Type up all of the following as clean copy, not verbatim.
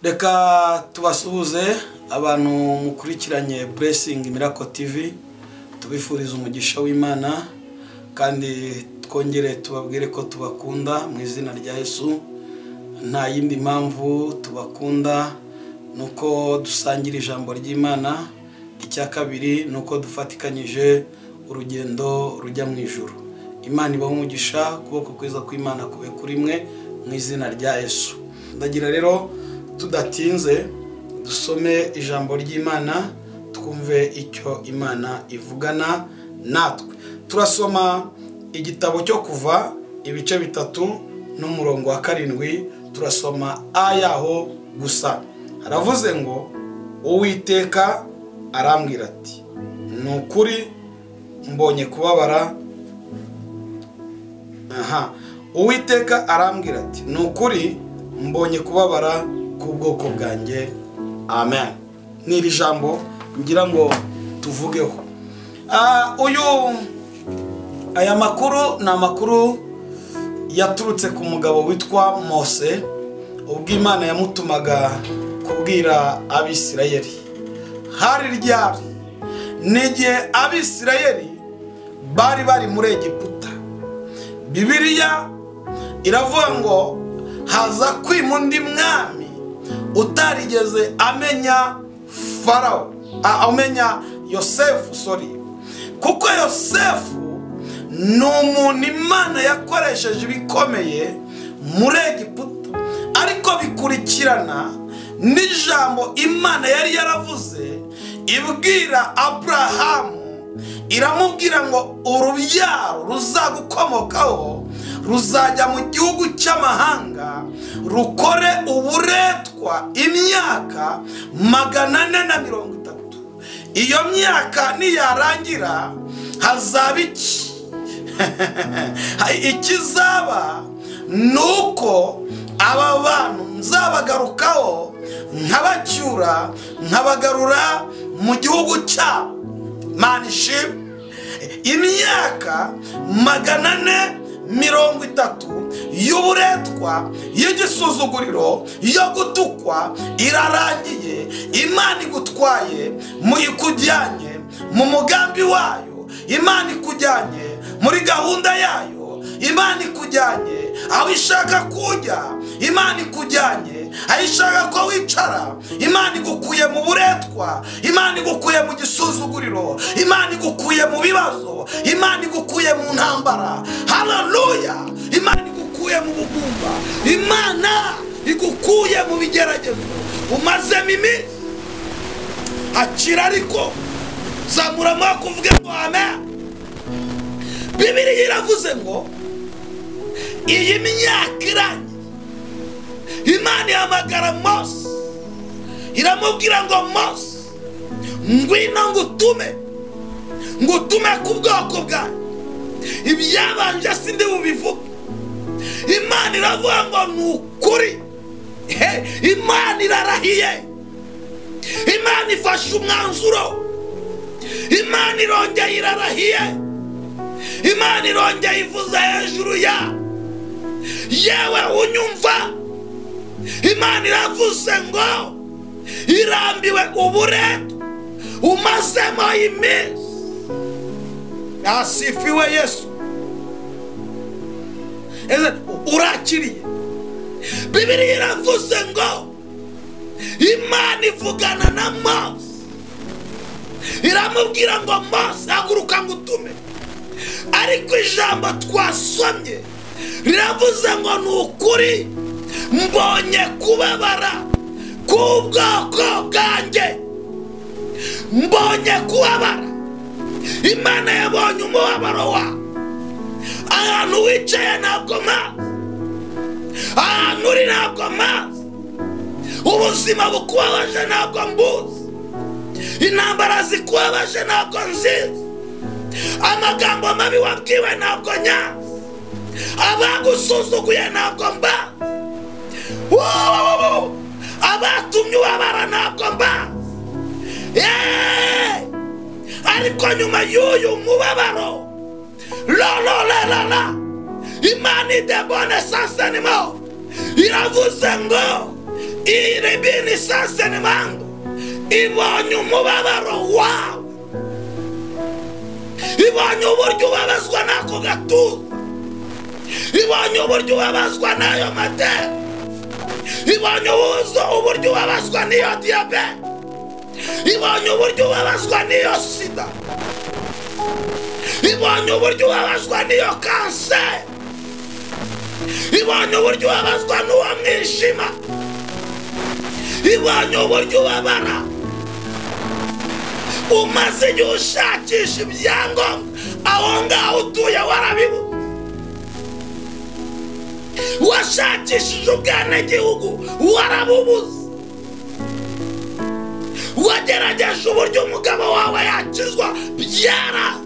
Reka tubasuhuze abantu mukurikiranye Blessing Miracle TV, tubifuriza umugisha w'Imana kandi twongere tubabwire ko tubakunda mu izina rya Yesu. Nta yindi mpamvu tubakunda nuko dusangira ijambo ry'Imana. Icya kabiri nuko dufatikanyije urugendo rujya mu ijuru. Imana ibahe umugisha, kuboko kwiza kw'Imana kube kuri mwe mu izina rya Yesu. Ndagira rero tudatinze dusome ijambo ry'Imana, twumve icyo Imana ivugana natwe. Turasoma igitabo cyo Kuva ibice 3 n'umurongo wa 7. Turasoma ayaho gusa. Haravuze ngo Uwiteka arambwira ati, nukuri mbonye kubabara. Uwiteka arambwira ati, nukuri mbonye kubabara kubwoko bwanjye. Amen. Niri jambo ngira ngo tuvugeho. Aya makuru na makuru yaturutse ku mugabo witwa Mose, ubwo Imana yamutumaga kubwira Abisirayeli. Hari ryari n'igihe Abisirayeli bari muri Egiputa. Bibiliya iravuga ngo haza kwima undi mwami utarigeze amenya Farao, amenya Yosefu, kuko Yosefu ni umuntu Imana yakoresheje ibikomeye muri Egiputa, ariko bikurikirana n'ijambo Imana yari yaravuze ibwira Aburahamu. Iramubwira ngo urubyaro ruzagukomokaho ruzajya mu gihugu cy'amahanga rukore uburetwa imyaka 430. Iyo myaka niyarangira hazaba iki? Ikizaba nuko aba bantu nzabagarukaho nkabacyura nkabagarura mu gihugu cyabo. Manishim imyaka 430 y'uburetwa y'igisuzuguriro yo gutukwa irarangiye. Imana igutwaye muyikujyanye mu mugambi wayo. Imana ikujyanye muri gahunda yayo. Imana ikujyanye aho ishaka kujya. Imana ikujyanye aho ishaka ko wicara. Imana igukuye mu buretwa. Imana igukuye mu gisuzuguriro. Imana igukuye mu bibazo. Imana igukuye mu ntambara. Haleluya! Imana igukuye mu bugumba. Imana igukuye mu bigeragezo umazemo iminsi. Akira ariko zamura amaboko uvuge ngo amen. Bibiliya iravuze ngo iyi myaka irangiye, Imana ihamagara Mose, iramubwira ngo Mose, ngwino ngutume ku bwoko bwawe. Ibyabanje sindi bubivuga. Imana iravuga ngo nukuri. Imana irarahiye. Imana ifashe umwanzuro. Imana irongeye irarahiye. Imana irongeye ivuza hejuru ya yewe unyumva. Imana iravuze ngo irambiwe uburetwa umazemo iminsi. Asifiwe Yesu. Urakiriye. Bibiliya iravuze ngo Imana ivugana na Mose, iramubwira ngo Mose haguruka ngutume. Ariko ijambo twasomye riravuze ngo nukuri mbonye kubabara kubwoko bwanjye. Mbonye kubabara. Imana yabonye umubabaro wa ahantu wicaye ntabwo mazi, ahantu uri ntabwo mazi, ubuzima bukubabaje ntabwo mbuzi, intambara zikubabaje ntabwo nzizi, amagambo mabi wabwiwe ntabwo nyazi, abagusuzuguye ntabwo mbazi, abatumye ubabara ntabwo mbazi. Ariko nyuma y'uyu mubabaro, Imana idebone sansanimo iravuze ngo irebini sasene mango ibonye umubabaro wawe, ibonye uburyo ubabazwa n'ako gatuza, ibonye uburyo ubabazwa n'ayo mateka, ibonye uburyo ubabazwa n'iyo diyabete, ibonye uburyo ubabazwa n'iyo sida, ibonye uburyo ubabazwa n'iyo kanseri, ibonye uburyo ubabazwa n'uwo mwijima, ibonye uburyo ubabara umaze igihe ushakisha ibyangombwa aho ngaho utuye warabibuze, washakishije ubwenegihugu warabubuze, wagerageje uburyo umugabo wawe yakizwa byaraze,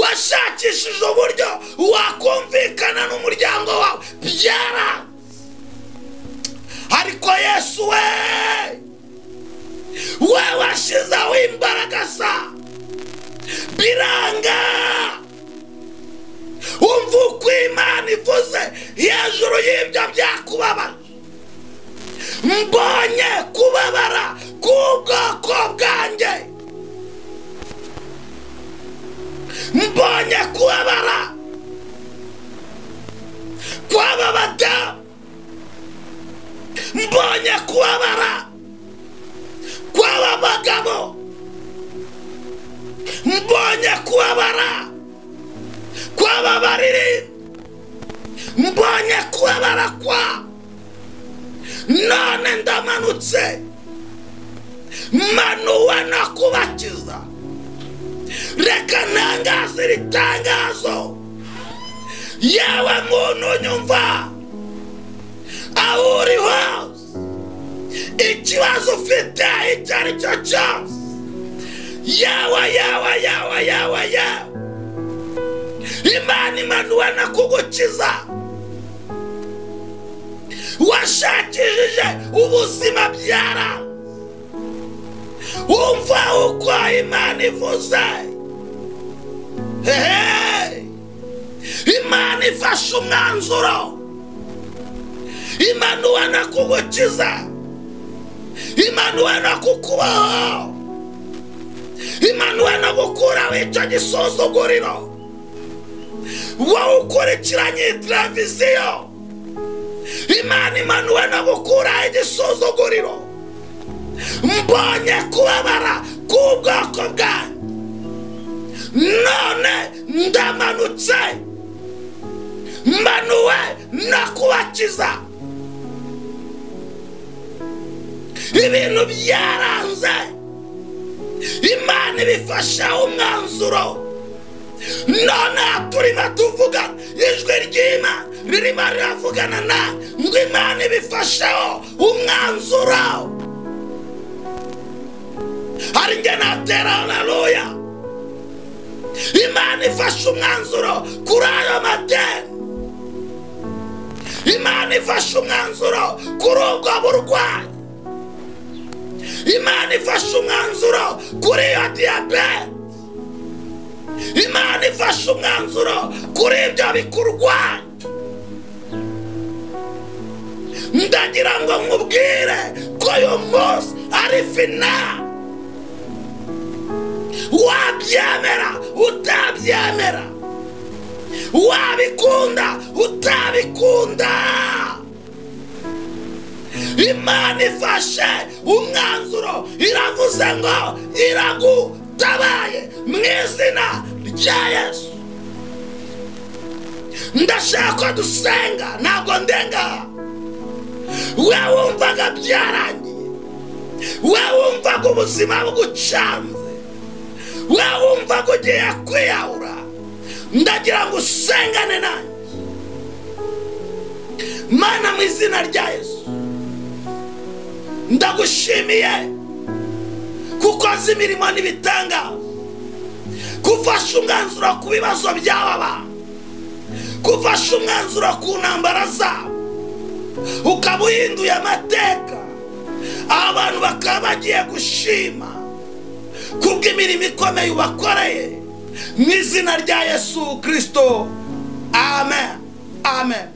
washakishije uburyo wakumvikana n'umuryango wawe byaraze, ariko Yesu we washizeho imbaraga sa biranga. Umva uko Imana ivuze hejuru y'ibyo byakubabara. Mbonye kubabara k'ubwoko bwanjye, mbonye kubabara kw'aba badamu, mbonye kubabara kw'aba bagabo, mbonye kubabara kw'aba baririmbyi, mbonye kubabara kwa none ndamanutse manuwe no kubakiza. Reka ntangaze iri tangazo, yewe muntu unyumva aho uri hose, ikibazo ufite icyo ari cyo cyose, yawe Imana imanuwe no kugukiza. Washakishije ubuzima byarawe, umva uko Imana ivuze. Imana ifashe umwanzuro, imanuwe no kugukiza, imanuwe no kukubaho, imanuwe no gukuraho icyo gisuzuguriro. Wowe ukurikiranye televiziyo, Imana imanuwe no gukuraho igisuzuguriro. Mbonye kubabara k'ubwoko bwanjye, none ndamanutse manuwe no kubakiza. Ibintu byaranze, Imana ibifasheho umwanzuro. None turimo tuvuga ijwi ry'Imana ririmo riravugana na ngo Imana ibifasheho umwanzuro. Hari njye natera haleluya. Imana ifashe umwanzuro kuri ayo madeni, Imana ifashe umwanzuro kuri ubwo burwayi, Imana ifashe umwanzuro kuri iyo diyabete, Imana ifashe umwanzuro kuri ibyo bikurwanya. Ndagira ngo nkubwire ko uyu munsi ari finali. Wabyemera utabyemera, wabikunda utabikunda, Imana ifashe umwanzuro, iravuze ngo iragutabaye mu izina rya Yesu. Ndashaka ko dusenga, ntabwo ndenga. Wewe wumvaga byarangiye, wewe wumvaga ubuzima bugucanze, wewe wumvaga ugiye kwiyahura, ndagira ngo usengane nanjye. Mana, mu izina rya Yesu ndagushimiye kuko uzi imirimo n'ibitangaza, kufasha umwanzuro ku bibazo by'aba, kufasha umwanzuro ku ntambara zabo, ukaba uhinduye amateka, abantu bakaba bagiye gushima kubw'imirimo ikomeye ubakoreye mu izina rya Yesu Kristo. Amen, amen.